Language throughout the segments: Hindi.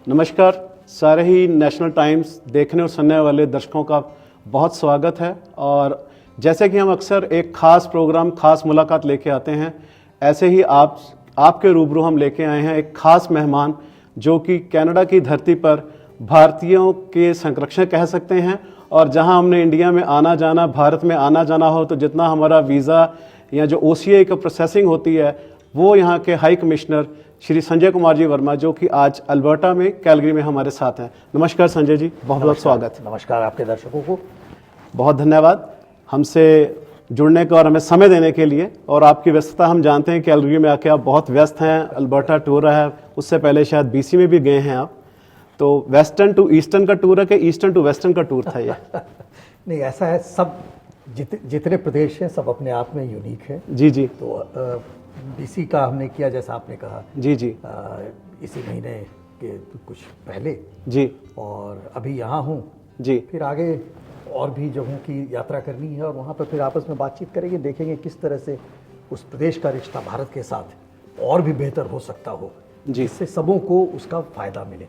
नमस्कार। सारे ही नेशनल टाइम्स देखने और सुनने वाले दर्शकों का बहुत स्वागत है। और जैसे कि हम अक्सर एक ख़ास प्रोग्राम, ख़ास मुलाकात लेके आते हैं, ऐसे ही आपके रूबरू हम लेके आए हैं एक ख़ास मेहमान जो कि कनाडा की धरती पर भारतीयों के संरक्षक कह सकते हैं। और जहां हमने इंडिया में आना जाना, भारत में आना जाना हो तो जितना हमारा वीज़ा या जो OCI का प्रोसेसिंग होती है, वो यहाँ के हाई कमिश्नर श्री संजय कुमार जी वर्मा, जो कि आज अल्बर्टा में, कैलगरी में हमारे साथ हैं। नमस्कार संजय जी, बहुत बहुत स्वागत। नमस्कार आपके दर्शकों को बहुत धन्यवाद हमसे जुड़ने का और हमें समय देने के लिए। और आपकी व्यस्तता हम जानते हैं, कैलगरी में आके आप बहुत व्यस्त हैं, अल्बर्टा टूर रहा है, उससे पहले शायद BC में भी गए हैं आप। तो वेस्टर्न टू ईस्टर्न का टूर है कि ईस्टर्न टू वेस्टर्न का टूर था ये? नहीं, ऐसा है, सब जितने प्रदेश हैं सब अपने आप में यूनिक है। जी जी। तो BC का हमने किया जैसा आपने कहा। जी जी। इसी महीने के कुछ पहले जी। और अभी यहाँ हूँ जी। फिर आगे और भी जगहों की यात्रा करनी है और वहाँ पर फिर आपस में बातचीत करेंगे, देखेंगे किस तरह से उस प्रदेश का रिश्ता भारत के साथ और भी बेहतर हो सकता हो, जिससे सबों को उसका फ़ायदा मिले।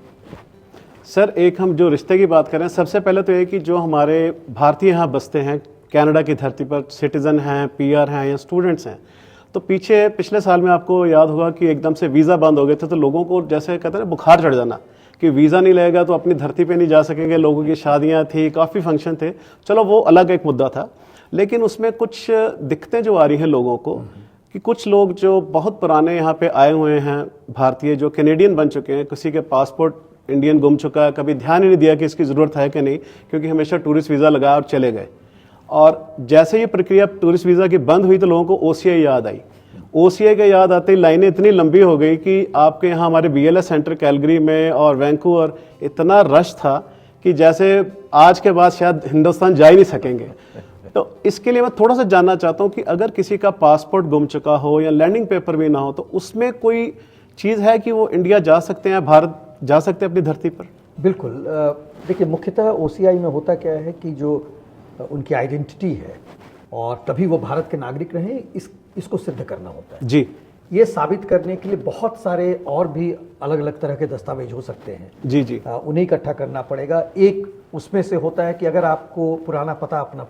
सर, एक हम जो रिश्ते की बात करें, सबसे पहले तो ये कि जो हमारे भारतीय यहाँ बसते हैं कनाडा की धरती पर, सिटीज़न हैं, PR हैं या स्टूडेंट्स हैं, तो पिछले साल में आपको याद होगा कि एकदम से वीज़ा बंद हो गए थे, तो लोगों को जैसे कहते हैं ना, बुखार चढ़ जाना कि वीज़ा नहीं लगेगा तो अपनी धरती पे नहीं जा सकेंगे। लोगों की शादियां थी, काफ़ी फंक्शन थे, चलो वो अलग एक मुद्दा था। लेकिन उसमें कुछ दिक्कतें जो आ रही हैं लोगों को, कि कुछ लोग जो बहुत पुराने यहाँ पे आए हुए हैं, भारतीय जो कैनेडियन बन चुके हैं, किसी के पासपोर्ट इंडियन गुम चुका है, कभी ध्यान ही नहीं दिया कि इसकी ज़रूरत है कि नहीं, क्योंकि हमेशा टूरिस्ट वीज़ा लगाया और चले गए। और जैसे ये प्रक्रिया टूरिस्ट वीज़ा की बंद हुई तो लोगों को OCI याद आई। OCI के याद आते ही लाइनें इतनी लंबी हो गई कि आपके यहाँ हमारे BLS सेंटर कैलगरी में और वैंकूवर इतना रश था कि जैसे आज के बाद शायद हिंदुस्तान जा ही नहीं सकेंगे। तो इसके लिए मैं थोड़ा सा जानना चाहता हूँ कि अगर किसी का पासपोर्ट गुम चुका हो या लैंडिंग पेपर भी ना हो, तो उसमें कोई चीज़ है कि वो इंडिया जा सकते हैं, भारत जा सकते हैं अपनी धरती पर? बिल्कुल। देखिए, मुख्यतः OCI में होता क्या है कि जो उनकी आइडेंटिटी है और तभी वो भारत के नागरिक रहे, इसको सिद्ध करना होता है। जी। ये साबित करने के लिए बहुत सारे और भी अलग अलग तरह के दस्तावेज हो सकते हैं। जी जी। उन्हें इकट्ठा करना पड़ेगा। एक उसमें से होता है कि अगर आपको पुराना पता अपना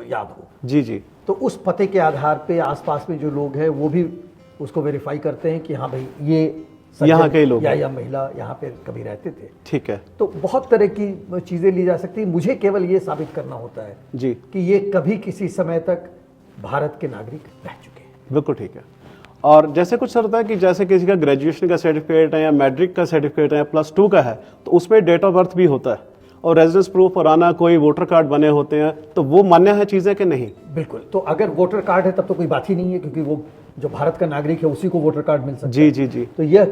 याद हो, जी जी, तो उस पते के आधार पे आसपास में जो लोग हैं वो भी उसको वेरीफाई करते हैं कि हाँ भाई, ये यहाँ के लोग या महिला यहाँ पे कभी रहते थे। ठीक है। तो बहुत तरह की चीज़ें ली जा सकती है। मुझे केवल ये साबित करना होता है जी कि ये कभी किसी समय तक भारत के नागरिक रह चुके हैं। बिल्कुल ठीक है। और जैसे कुछ सर होता है कि जैसे किसी का ग्रेजुएशन का सर्टिफिकेट है या मैट्रिक का सर्टिफिकेट है या +2 का है, तो उसमें डेट ऑफ बर्थ भी होता है और रेजिडेंस प्रूफ पुराना कोई वोटर कार्ड बने होते हैं, तो वो मान्य है चीज़ें कि नहीं? बिल्कुल। तो अगर वोटर कार्ड है तब तो कोई बात ही नहीं है, क्योंकि वो जो भारत का नागरिक है उसी को वोटर कार्ड मिल सकता है। जी जी जी। तो यह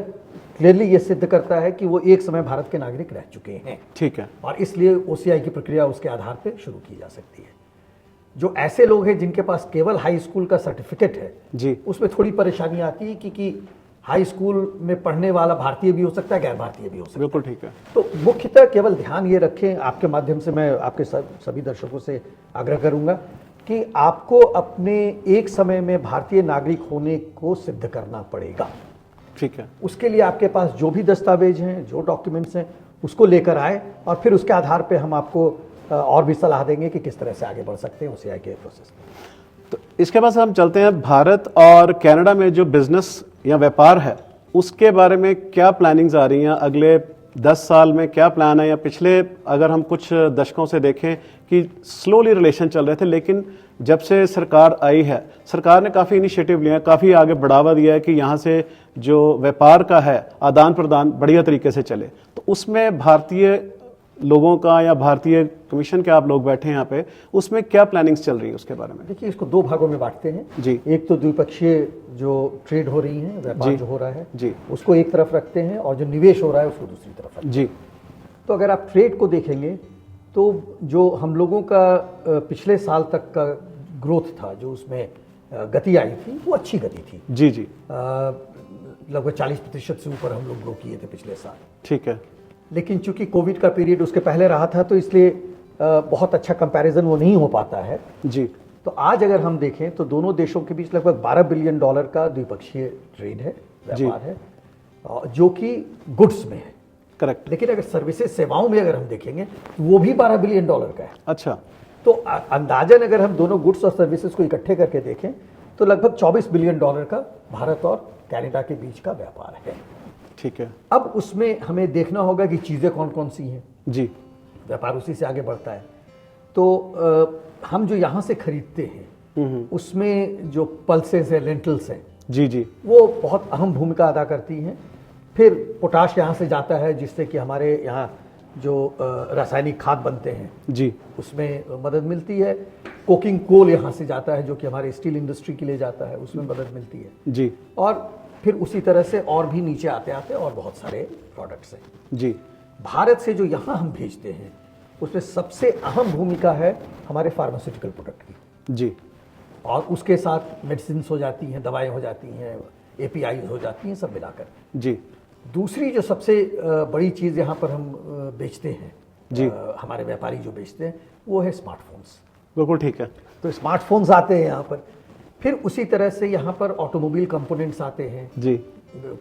क्लियरली ये सिद्ध करता है कि वो एक समय भारत के नागरिक रह चुके हैं। ठीक है। और इसलिए OCI की प्रक्रिया उसके आधार पर शुरू की जा सकती है। जो ऐसे लोग हैं जिनके पास केवल हाई स्कूल का सर्टिफिकेट है जी, उसमें थोड़ी परेशानी आती है, क्योंकि हाई स्कूल में पढ़ने वाला भारतीय भी हो सकता है, गैर भारतीय भी हो सकता है। बिल्कुल ठीक है। तो मुख्यतः केवल ध्यान ये रखें, आपके माध्यम से मैं आपके सभी दर्शकों से आग्रह करूंगा कि आपको अपने एक समय में भारतीय नागरिक होने को सिद्ध करना पड़ेगा। ठीक है। उसके लिए आपके पास जो भी दस्तावेज हैं, जो डॉक्यूमेंट्स हैं, उसको लेकर आए और फिर उसके आधार पे हम आपको और भी सलाह देंगे कि किस तरह से आगे बढ़ सकते हैं OCI के प्रोसेस में। तो इसके बाद हम चलते हैं भारत और कनाडा में जो बिजनेस या व्यापार है, उसके बारे में क्या प्लानिंग्स आ रही हैं अगले 10 साल में? क्या प्लान है? या पिछले अगर हम कुछ दशकों से देखें कि स्लोली रिलेशन चल रहे थे, लेकिन जब से सरकार आई है, सरकार ने काफ़ी इनिशिएटिव लिए हैं, काफ़ी आगे बढ़ावा दिया है कि यहाँ से जो व्यापार का है आदान प्रदान बढ़िया तरीके से चले। तो उसमें भारतीय लोगों का या भारतीय कमीशन के आप लोग बैठे हैं यहाँ पे, उसमें क्या प्लानिंग्स चल रही है उसके बारे में? देखिए, इसको 2 भागों में बांटते हैं जी। एक तो द्विपक्षीय जो ट्रेड हो रही है, व्यापार जो हो रहा है जी, उसको एक तरफ रखते हैं, और जो निवेश हो रहा है उसको दूसरी तरफ रखते हैं। जी। तो अगर आप ट्रेड को देखेंगे तो जो हम लोगों का पिछले साल तक का ग्रोथ था, जो उसमें गति आई थी, वो अच्छी गति थी। जी जी। लगभग 40% से ऊपर हम लोग ग्रो किए थे पिछले साल। ठीक है। लेकिन चूंकि कोविड का पीरियड उसके पहले रहा था, तो इसलिए बहुत अच्छा कंपैरिजन वो नहीं हो पाता है। जी। तो आज अगर हम देखें तो दोनों देशों के बीच लगभग $12 बिलियन का द्विपक्षीय ट्रेड है, व्यापार है, जो कि गुड्स में है। करेक्ट। लेकिन अगर सर्विसेज सेवाओं में अगर हम देखेंगे तो वो भी $12 बिलियन का है। अच्छा। तो अंदाजन अगर हम दोनों गुड्स और सर्विसेज को इकट्ठे करके देखें तो लगभग $24 बिलियन का भारत और कनाडा के बीच का व्यापार है। ठीक है। अब उसमें हमें देखना होगा कि चीज़ें कौन कौन सी हैं। जी। व्यापार उसी से आगे बढ़ता है। तो हम जो यहाँ से खरीदते हैं उसमें जो पल्सेस हैं, लेंटल्स हैं, जी जी, वो बहुत अहम भूमिका अदा करती हैं। फिर पोटाश यहाँ से जाता है जिससे कि हमारे यहाँ जो रासायनिक खाद बनते हैं जी, उसमें मदद मिलती है। कोकिंग कोल यहाँ से जाता है जो कि हमारे स्टील इंडस्ट्री के लिए जाता है, उसमें मदद मिलती है जी। और फिर उसी तरह से और भी नीचे आते आते और बहुत सारे प्रोडक्ट्स हैं जी। भारत से जो यहाँ हम भेजते हैं उसमें सबसे अहम भूमिका है हमारे फार्मास्यूटिकल प्रोडक्ट की। जी। और उसके साथ मेडिसिन हो जाती हैं, दवाएं हो जाती हैं, API हो जाती हैं, सब मिलाकर। जी। दूसरी जो सबसे बड़ी चीज़ यहाँ पर हम बेचते हैं, जी, हमारे व्यापारी जो बेचते हैं, वो है स्मार्टफोन्स। बिल्कुल ठीक है। तो स्मार्टफोन्स आते हैं यहाँ पर। फिर उसी तरह से यहाँ पर ऑटोमोबाइल कंपोनेंट्स आते हैं। जी।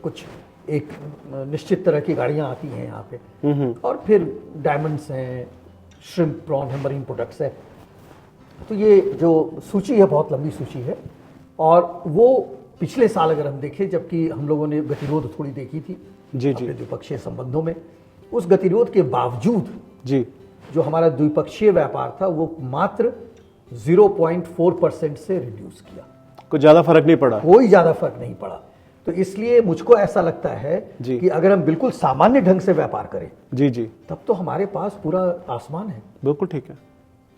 कुछ एक निश्चित तरह की गाड़ियाँ आती हैं यहाँ पे। और फिर डायमंड्स हैं, श्रिम्प, प्रॉन है, मरीन प्रोडक्ट्स है। तो ये जो सूची है बहुत लंबी सूची है। और वो पिछले साल अगर हम देखें, जबकि हम लोगों ने गतिरोध थोड़ी देखी थी जी जी अपने द्विपक्षीय संबंधों में, उस गतिरोध के बावजूद जी, जो हमारा द्विपक्षीय व्यापार था वो मात्र 0.4% से रिड्यूस किया। कुछ ज़्यादा फर्क नहीं पड़ा। कोई ज़्यादा फर्क नहीं पड़ा। तो इसलिए मुझको ऐसा लगता है जी, कि अगर हम बिल्कुल सामान्य ढंग से व्यापार करें जी जी, तब तो हमारे पास पूरा आसमान है। बिल्कुल ठीक है।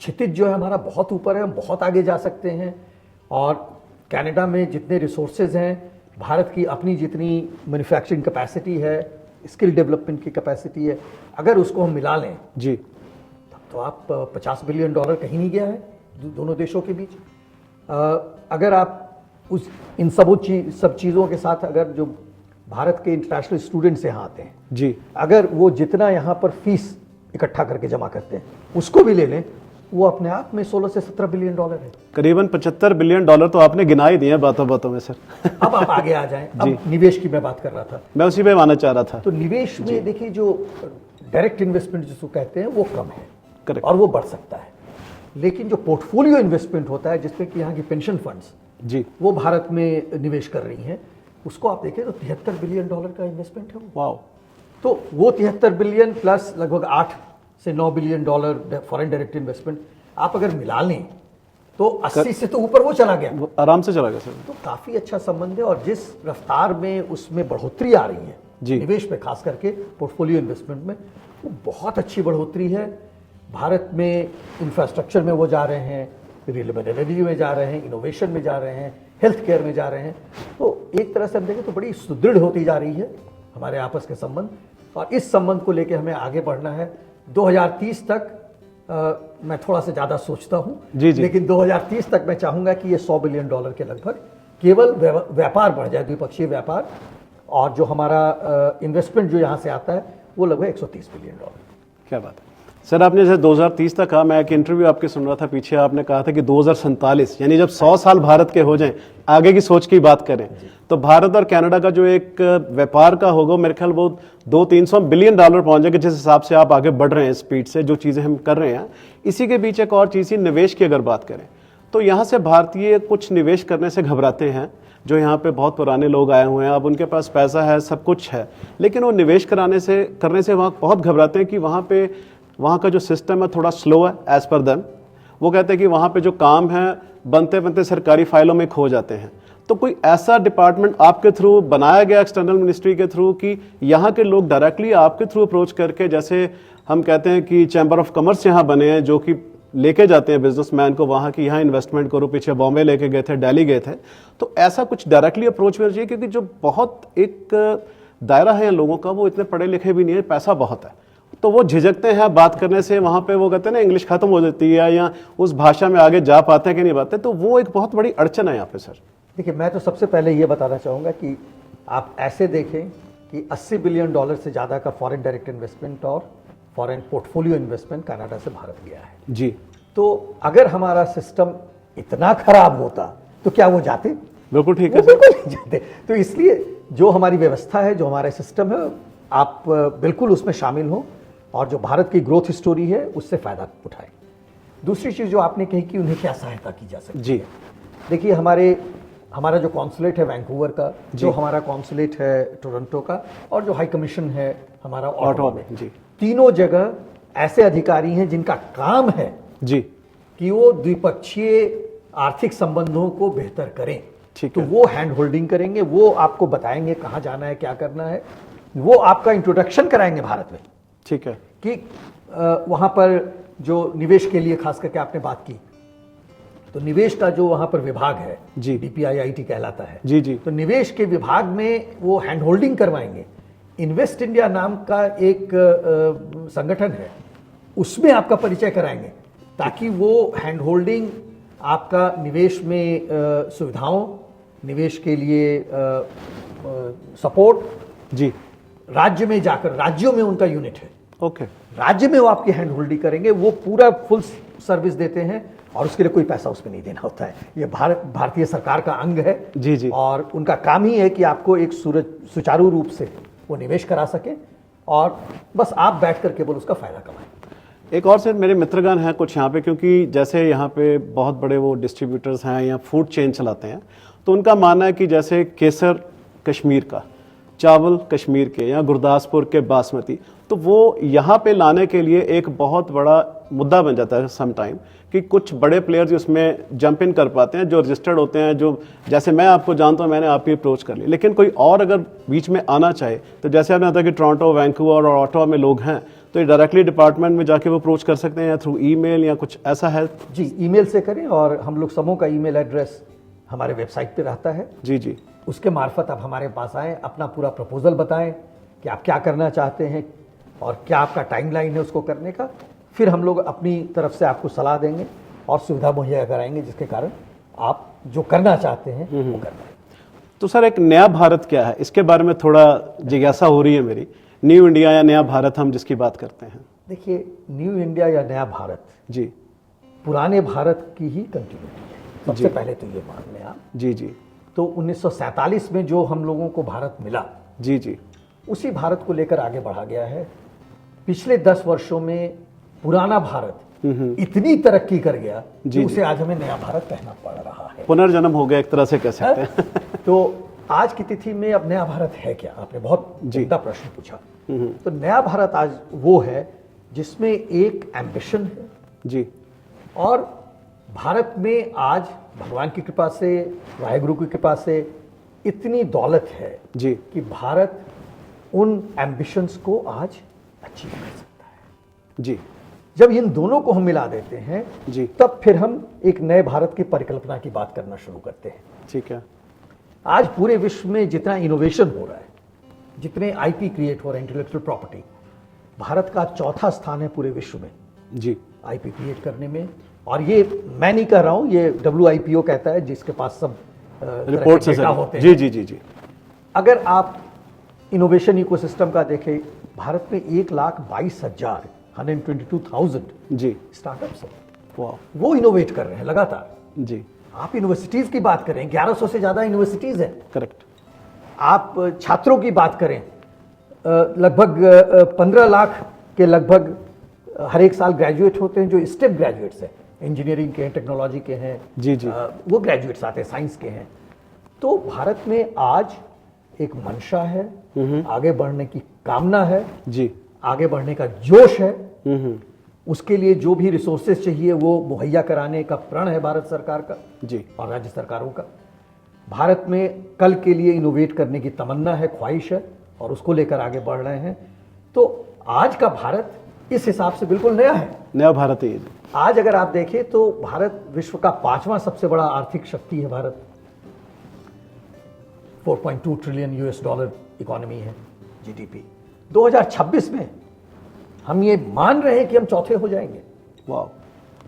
क्षितिज जो है हमारा बहुत ऊपर है, हम बहुत आगे जा सकते हैं। और कनाडा में जितने रिसोर्सेज हैं, भारत की अपनी जितनी मैन्युफैक्चरिंग कैपेसिटी है, स्किल डेवलपमेंट की कैपेसिटी है, अगर उसको हम मिला लें जी, तब तो आप $50 बिलियन कहीं नहीं गया है दोनों देशों के बीच। अगर आप उस इन सब चीज़ों के साथ अगर जो भारत के इंटरनेशनल स्टूडेंट्स यहाँ आते हैं जी, अगर वो जितना यहाँ पर फीस इकट्ठा करके जमा करते हैं उसको भी ले लें, वो अपने आप में 16 से 17 बिलियन डॉलर है। करीबन $75 बिलियन तो आपने गिना ही दिए बातों बातों में सर। अब आप आगे आ जाएं। अब निवेश की मैं बात कर रहा था, मैं उसी पे आना चाह रहा था। तो निवेश में देखिए जो डायरेक्ट इन्वेस्टमेंट जिसको कहते हैं वो कम है। करेक्ट। और वो बढ़ सकता है। लेकिन जो पोर्टफोलियो इन्वेस्टमेंट होता है जिसमें कि यहाँ की पेंशन फंड्स जी, वो भारत में निवेश कर रही हैं, उसको आप देखें तो $73 बिलियन का इन्वेस्टमेंट है वो। वाओ। तो वो 73 बिलियन प्लस लगभग 8 से 9 बिलियन फॉरेन डायरेक्ट इन्वेस्टमेंट आप अगर मिला लें तो 80 से तो ऊपर वो चला गया। वो आराम से चला गया सर। तो काफी अच्छा संबंध है। और जिस रफ्तार में उसमें बढ़ोतरी आ रही है जी, निवेश में, खास करके पोर्टफोलियो इन्वेस्टमेंट में, वो बहुत अच्छी बढ़ोतरी है। भारत में इंफ्रास्ट्रक्चर में वो जा रहे हैं, रिन्यूएबल एनर्जी में जा रहे हैं, इनोवेशन में जा रहे हैं, हेल्थ केयर में जा रहे हैं। तो एक तरह से हम देखें तो बड़ी सुदृढ़ होती जा रही है हमारे आपस के संबंध। और इस संबंध को लेकर हमें आगे बढ़ना है। 2030 तक मैं थोड़ा सा ज़्यादा सोचता हूँ, लेकिन 2030 तक मैं चाहूँगा कि ये $100 बिलियन के लगभग केवल व्यापार बढ़ जाए, द्विपक्षीय व्यापार। और जो हमारा इन्वेस्टमेंट जो यहाँ से आता है वो लगभग $130 बिलियन। क्या बात है सर। आपने जैसे 2030 तक कहा, मैं एक इंटरव्यू आपके सुन रहा था पीछे, आपने कहा था कि 2047 यानी जब 100 साल भारत के हो जाएं, आगे की सोच की बात करें, तो भारत और कनाडा का जो एक व्यापार का होगा मेरे ख्याल वो $200-300 बिलियन पहुंच जाएगा। जिस हिसाब से आप आगे बढ़ रहे हैं स्पीड से, जो चीज़ें हम कर रहे हैं। इसी के बीच एक और चीज़, निवेश की अगर बात करें तो यहाँ से भारतीय कुछ निवेश करने से घबराते हैं। जो यहाँ पे बहुत पुराने लोग आए हुए हैं, अब उनके पास पैसा है, सब कुछ है, लेकिन वो निवेश करने से वहाँ बहुत घबराते हैं कि वहाँ का जो सिस्टम है थोड़ा स्लो है एज पर देम। वो कहते हैं कि वहाँ पे जो काम है बनते बनते सरकारी फाइलों में खो जाते हैं। तो कोई ऐसा डिपार्टमेंट आपके थ्रू बनाया गया एक्सटर्नल मिनिस्ट्री के थ्रू कि यहाँ के लोग डायरेक्टली आपके थ्रू अप्रोच करके, जैसे हम कहते हैं कि चैम्बर ऑफ कॉमर्स यहाँ बने हैं जो कि लेके जाते हैं बिजनेसमैन को वहाँ की यहाँ इन्वेस्टमेंट करो, पीछे बॉम्बे लेके गए थे, दिल्ली गए थे, तो ऐसा कुछ डायरेक्टली अप्रोच मिलना चाहिए। क्योंकि जो बहुत एक दायरा है लोगों का, वो इतने पढ़े लिखे भी नहीं है, पैसा बहुत है, तो वो झिझकते हैं बात करने से। वहाँ पे वो कहते हैं ना इंग्लिश खत्म हो जाती है या उस भाषा में आगे जा पाते हैं कि नहीं पाते, तो वो एक बहुत बड़ी अड़चन है यहाँ पे सर। देखिए, मैं तो सबसे पहले ये बताना चाहूँगा कि आप ऐसे देखें कि $80 बिलियन से ज़्यादा का फॉरेन डायरेक्ट इन्वेस्टमेंट और फॉरेन पोर्टफोलियो इन्वेस्टमेंट कनाडा से भारत गया है जी। तो अगर हमारा सिस्टम इतना खराब होता तो क्या वो जाते? बिल्कुल ठीक है, बिल्कुल नहीं जाते। तो इसलिए जो हमारी व्यवस्था है, जो हमारा सिस्टम है, आप बिल्कुल उसमें शामिल हों और जो भारत की ग्रोथ स्टोरी है उससे फ़ायदा उठाएं। दूसरी चीज़ जो आपने कही कि उन्हें क्या सहायता की जा सकती जी है, देखिए हमारा जो कॉन्सुलेट है वैंकूवर का, जो हमारा कॉन्सुलेट है टोरंटो का, और जो हाई कमीशन है हमारा ऑटोवा में, जी तीनों जगह ऐसे अधिकारी हैं जिनका काम है जी कि वो द्विपक्षीय आर्थिक संबंधों को बेहतर करें। ठीक तो है। वो हैंड होल्डिंग करेंगे, वो आपको बताएंगे कहाँ जाना है, क्या करना है, वो आपका इंट्रोडक्शन कराएंगे भारत में ठीक है। कि वहाँ पर जो निवेश के लिए खास करके आपने बात की, तो निवेश का जो वहाँ पर विभाग है जी DPIIT कहलाता है, जी जी तो निवेश के विभाग में वो हैंड होल्डिंग करवाएंगे। इन्वेस्ट इंडिया नाम का एक संगठन है, उसमें आपका परिचय कराएंगे ताकि वो हैंड होल्डिंग आपका निवेश में सुविधाओं, निवेश के लिए सपोर्ट, जी राज्य में जाकर, राज्यों में उनका यूनिट है, ओके राज्य में वो आपकी हैंड होल्डिंग करेंगे, वो पूरा फुल सर्विस देते हैं और उसके लिए कोई पैसा उसमें नहीं देना होता है। ये भारतीय सरकार का अंग है जी जी और उनका काम ही है कि आपको एक सुचारू रूप से वो निवेश करा सके और बस आप बैठ कर केवल उसका फायदा कमाएं। एक और सर मेरे मित्रगण हैं कुछ यहाँ पे, क्योंकि जैसे यहाँ पे बहुत बड़े वो डिस्ट्रीब्यूटर्स हैं या फूड चेन चलाते हैं, तो उनका मानना है कि जैसे केसर कश्मीर का, चावल कश्मीर के या गुरदासपुर के बासमती, तो वो यहाँ पे लाने के लिए एक बहुत बड़ा मुद्दा बन जाता है सम टाइम कि कुछ बड़े प्लेयर्स उसमें जंप इन कर पाते हैं जो रजिस्टर्ड होते हैं, जो जैसे मैं आपको जानता हूँ, मैंने आपकी अप्रोच कर ली, लेकिन कोई और अगर बीच में आना चाहे तो जैसे आपने बताया कि टोरंटो, वैंकूवर और ऑटोवा में लोग हैं, तो ये डायरेक्टली डिपार्टमेंट में जाके वो अप्रोच कर सकते हैं या थ्रू ईमेल या कुछ ऐसा है? जी, ईमेल से करें और हम लोग समूह का ईमेल एड्रेस हमारे वेबसाइट पे रहता है। जी जी उसके मार्फत आप हमारे पास आएँ, अपना पूरा प्रपोजल बताएं कि आप क्या करना चाहते हैं और क्या आपका टाइमलाइन है उसको करने का, फिर हम लोग अपनी तरफ से आपको सलाह देंगे और सुविधा मुहैया कराएंगे जिसके कारण आप जो करना चाहते हैं वो कर पाएं। तो सर एक नया भारत क्या है, इसके बारे में थोड़ा जिज्ञासा हो रही है मेरी। न्यू इंडिया या नया भारत हम जिसकी बात करते हैं। देखिए, न्यू इंडिया या नया भारत जी पुराने भारत की ही कंटिन्यूटी है, सबसे पहले तो ये मान लें आप। जी जी तो 1947 में जो हम लोगों को भारत मिला, जी जी उसी भारत को लेकर आगे बढ़ा गया है। पिछले 10 वर्षों में पुराना भारत इतनी तरक्की कर गया कि उसे आज हमें नया भारत कहना पड़ रहा है। पुनर्जन्म हो गया एक तरह से कह सकते हैं। तो आज की तिथि में अब नया भारत है क्या, आपने बहुत उम्दा प्रश्न पूछा। तो नया भारत आज वो है जिसमें एक एम्बिशन है जी, और भारत में आज भगवान की कृपा से, वाहेगुरु की कृपा से इतनी दौलत है जी कि भारत उन एम्बिशंस को आज अचीव कर सकता है। जी जब इन दोनों को हम मिला देते हैं जी तब फिर हम एक नए भारत की परिकल्पना की बात करना शुरू करते हैं। ठीक है। आज पूरे विश्व में जितना इनोवेशन हो रहा है, जितने आईपी क्रिएट हो रहे हैं, इंटेलेक्चुअल प्रॉपर्टी, भारत का चौथा स्थान है पूरे विश्व में जी आईपी क्रिएट करने में। और ये मैं नहीं कह रहा हूं, ये WIPO कहता है, जिसके पास सब रिपोर्ट से होते हैं। जी जी जी जी अगर आप इनोवेशन इकोसिस्टम का देखें, भारत में 1,22,000 122,000 जी स्टार्टअप्स हैं, वाह वो इनोवेट कर रहे हैं लगातार। जी आप यूनिवर्सिटीज की बात करें, 1100 से ज्यादा यूनिवर्सिटीज हैं। करेक्ट। आप छात्रों की बात करें, लगभग 15 लाख के लगभग हर एक साल ग्रेजुएट होते हैं, जो स्टेप ग्रेजुएट्स हैं, इंजीनियरिंग के हैं, टेक्नोलॉजी के हैं, जी जी वो ग्रेजुएट्स आते हैं, साइंस के हैं। तो भारत में आज एक मंशा है, आगे बढ़ने की कामना है, जी आगे बढ़ने का जोश है। उसके लिए जो भी रिसोर्सेज चाहिए वो मुहैया कराने का प्रण है भारत सरकार का जी और राज्य सरकारों का। भारत में कल के लिए इनोवेट करने की तमन्ना है, ख्वाहिश है, और उसको लेकर आगे बढ़ रहे हैं। तो आज का भारत इस हिसाब से बिल्कुल नया है, नया भारत है ये। आज अगर आप देखें तो भारत विश्व का 5वां सबसे बड़ा आर्थिक शक्ति है। भारत 4.2 ट्रिलियन US$ इकोनॉमी है, GDP। 2026 में हम ये मान रहे हैं कि हम चौथे हो जाएंगे। वाह।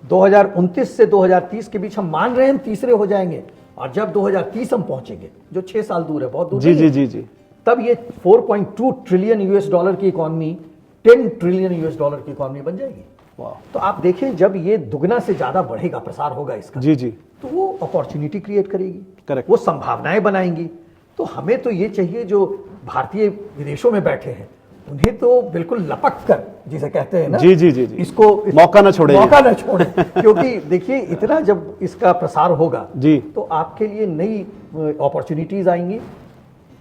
2029 से 2030 के बीच हम मान रहे हैं हम तीसरे हो जाएंगे, और जब 2030 हम पहुंचेंगे, जो 6 साल दूर है, बहुत दूर जी नहीं जी है, जी जी तब ये 4.2 ट्रिलियन US$ की इकोनॉमी 10 ट्रिलियन US$ की इकोनॉमी बन जाएगी। वाह। तो आप देखें, जब ये दुगना से ज्यादा बढ़ेगा, प्रसार होगा इसका, जी जी तो वो अपॉर्चुनिटी क्रिएट करेगी, करेक्ट। वो संभावनाएं बनाएंगी। तो हमें तो ये चाहिए, जो भारतीय विदेशों में बैठे हैं उन्हें तो बिल्कुल लपक कर, जिसे कहते हैं ना, जी जी जी जी, इसको मौका ना छोड़े, मौका ना छोड़े। क्योंकि देखिए इतना जब इसका प्रसार होगा जी, तो आपके लिए नई अपॉर्चुनिटीज आएंगी,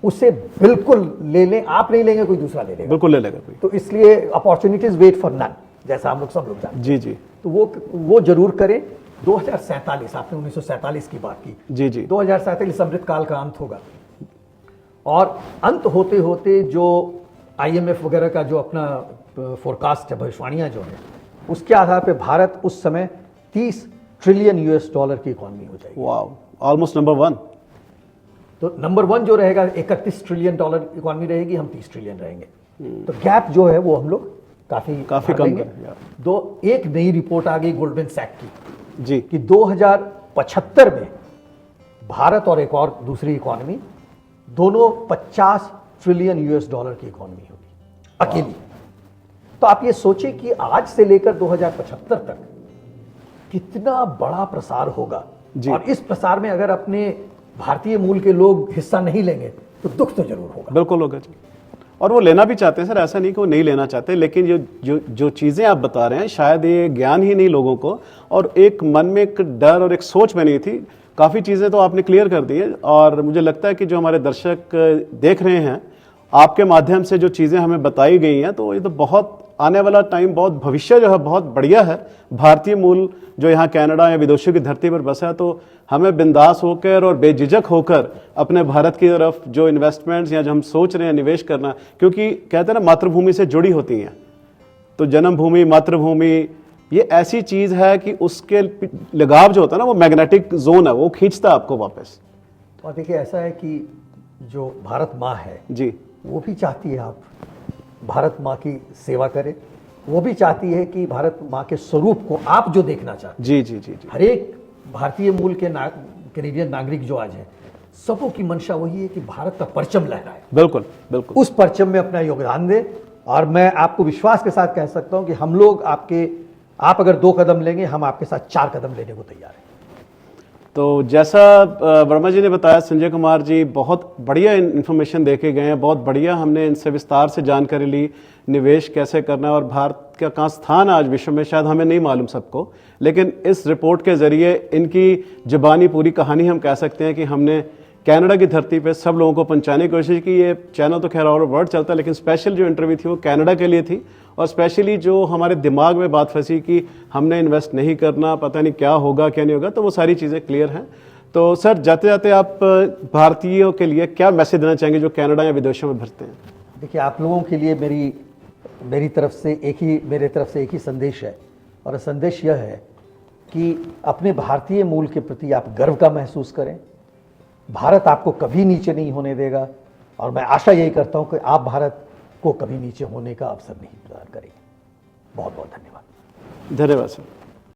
उसे बिल्कुल ले लें। आप नहीं लेंगे, कोई दूसरा ले लेगा, बिल्कुल ले लेगा कोई। तो इसलिए अपॉर्चुनिटीज वेट फॉर नन, जैसा हम लोग सब लोग जानते हैं। जी जी, तो वो जरूर करें। 2047, आपने 1947 की बात की, जी जी, 2047 अमृत काल का अंत होगा, और अंत होते होते जो IMF वगैरह का जो अपना फोरकास्ट है, भविष्यवाणियां जो है, उसके आधार पे भारत उस समय 30 ट्रिलियन US डॉलर की इकॉनमी हो जाएगी। Wow, almost number 1। तो नंबर 1 जो रहेगा 31 ट्रिलियन डॉलर इकॉनमी रहेगी, हम 30 ट्रिलियन रहेंगे। तो गैप जो है वो हम लोग काफी काफी भर कम लेंगे। करेंगे। एक नई रिपोर्ट आ गई गोल्डमैन सैक की जी, कि 2075 में भारत और एक और दूसरी इकॉनमी दोनों 50 ट्रिलियन US डॉलर की इकॉनमी होगी अकेली। तो आप ये सोचें कि आज से लेकर 2075 तक कितना बड़ा प्रसार होगा। जी। और इस प्रसार में अगर अपने भारतीय मूल के लोग हिस्सा नहीं लेंगे तो दुख तो जरूर होगा। बिल्कुल होगा जी। और वो लेना भी चाहते हैं सर, ऐसा नहीं कि वो नहीं लेना चाहते, लेकिन जो चीज़ें आप बता रहे हैं शायद ये ज्ञान ही नहीं लोगों को, और एक मन में एक डर और एक सोच बनी थी। काफ़ी चीज़ें तो आपने क्लियर कर दी है, और मुझे लगता है कि जो हमारे दर्शक देख रहे हैं आपके माध्यम से जो चीज़ें हमें बताई गई हैं, तो ये तो बहुत आने वाला टाइम, बहुत भविष्य जो है बहुत बढ़िया है। भारतीय मूल जो यहाँ कनाडा या विदेशों की धरती पर बसा है, तो हमें बिंदास होकर और बेझिझक होकर अपने भारत की तरफ जो इन्वेस्टमेंट्स या जो हम सोच रहे हैं निवेश करना, क्योंकि कहते हैं ना मातृभूमि से जुड़ी होती हैं, तो जन्मभूमि मातृभूमि ये ऐसी चीज़ है कि उसके लगाव जो होता है ना, वो मैग्नेटिक जोन है, वो खींचता है आपको वापस। और देखिए ऐसा है कि जो भारत माँ है जी, वो भी चाहती है आप भारत माँ की सेवा करें, वो भी चाहती है कि भारत माँ के स्वरूप को आप जो देखना चाहते हैं। जी जी जी जी, हर एक भारतीय मूल के कैनेडियन नागरिक जो आज है, सबों की मंशा वही है कि भारत का परचम लहराए, बिल्कुल बिल्कुल, उस परचम में अपना योगदान दे। और मैं आपको विश्वास के साथ कह सकता हूं कि हम लोग आप अगर 2 कदम लेंगे, हम आपके साथ 4 कदम लेने को तैयार हैं। तो जैसा वर्मा जी ने बताया, संजय कुमार जी बहुत बढ़िया इन्फॉर्मेशन दे के गए हैं, बहुत बढ़िया हमने इनसे विस्तार से जानकारी ली, निवेश कैसे करना है और भारत का कहाँ स्थान है आज विश्व में, शायद हमें नहीं मालूम सबको, लेकिन इस रिपोर्ट के जरिए इनकी जुबानी पूरी कहानी हम कह सकते हैं कि हमने कनाडा की धरती पे सब लोगों को पहुंचाने की कोशिश की। ये चैनल तो खैर और वर्ड चलता है, लेकिन स्पेशल जो इंटरव्यू थी वो कनाडा के लिए थी, और स्पेशली जो हमारे दिमाग में बात फंसी कि हमने इन्वेस्ट नहीं करना, पता नहीं क्या होगा क्या नहीं होगा, तो वो सारी चीज़ें क्लियर हैं। तो सर जाते जाते आप भारतीयों के लिए क्या मैसेज देना चाहेंगे जो कनाडा या विदेशों में भरते हैं? देखिए आप लोगों के लिए मेरी तरफ से एक ही संदेश है, और संदेश यह है कि अपने भारतीय मूल के प्रति आप गर्व का महसूस करें। भारत आपको कभी नीचे नहीं होने देगा, और मैं आशा यही करता हूं कि आप भारत को कभी नीचे होने का अवसर नहीं प्रदान करेंगे। बहुत बहुत धन्यवाद। धन्यवाद सर।